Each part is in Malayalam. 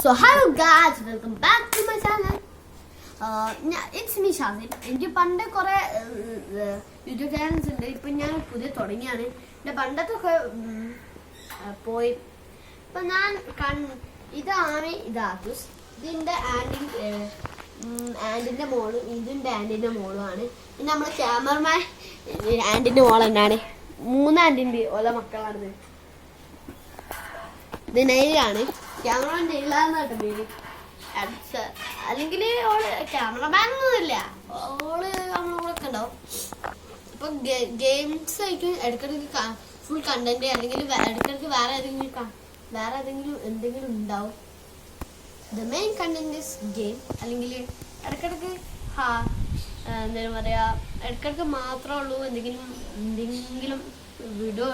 So hello guys, welcome back to my channel. It's me Shazin. എനിക്ക് പണ്ട് കുറെ യൂട്യൂബ് ചാനൽസ് ഉണ്ട്. ഇപ്പൊ ഞാൻ പുതിയ തുടങ്ങിയാണ്. എന്റെ പണ്ടത്തൊക്കെ പോയി. ഇപ്പൊ ഞാൻ ഇതാണ് ഇതാദുസ്. ഇതിന്റെ ആന്റിന്റെ മോളും ഇതിന്റെ ആന്റിന്റെ മോളുമാണ്. പിന്നെ നമ്മുടെ ക്യാമറമാൻ ആന്റിന്റെ മോൾ തന്നെയാണ്. 3 ആന്റിന്റെ ഓല മക്കളാണിത്. ഇത് നെയിലാണ്. ക്യാമറമാൻ നെയിലാന്ന് കേട്ടോ പേര്. അല്ലെങ്കിൽ ഓള് ക്യാമറമാൻ ഒന്നുമില്ല, ഓള് നമ്മളൊക്കെ ഉണ്ടാവും. ഇപ്പൊ ഗെയിംസ് ആയിട്ട് ഇടയ്ക്കിടയ്ക്ക് ഫുൾ കണ്ടന്റ് അല്ലെങ്കിൽ ഇടയ്ക്കിടയ്ക്ക് വേറെ ഏതെങ്കിലും എന്തെങ്കിലും ഉണ്ടാവും. The main content is game. അല്ലെങ്കിൽ ഇടയ്ക്കിടയ്ക്ക് എന്താ പറയാ, ഇടയ്ക്കിടയ്ക്ക് മാത്രമേ ഉള്ളൂ എന്തെങ്കിലും വീഡിയോ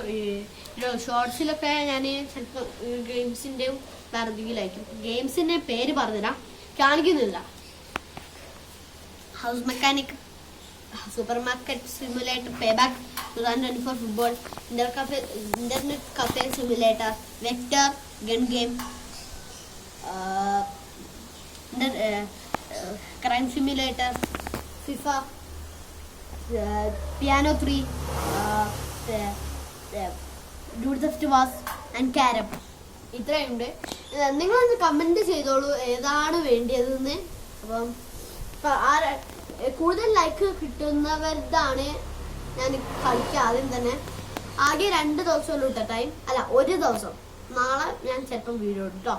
ഷോർട്സിലൊക്കെ ഞാൻ ചിലപ്പോൾ ഗെയിംസിൻ്റെയും വേറെ എന്തെങ്കിലുമായിരിക്കും. ഗെയിംസിൻ്റെ പേര് പറഞ്ഞുതരാം, കാണിക്കുന്നില്ല. House mechanic, super market simulator, pay back 2024 football, internet cafe simulator, vector, gun game, crime simulator, FIFA, piano 3, dude the was and കാരം. ഇത്രയുണ്ട്. നിങ്ങളൊന്ന് കമന്റ് ചെയ്തോളൂ ഏതാണ് വേണ്ടിയതെന്ന്. അപ്പം കൂടുതൽ ലൈക്ക് കിട്ടുന്നവരുതാണ് ഞാൻ കളിക്കുക. ആദ്യം തന്നെ ആകെ 2 ദിവസമല്ലോ ടൈം, അല്ല 1 ദിവസം. നാളെ ഞാൻ ചിലപ്പം വീഡിയോ ഇട്ടോ.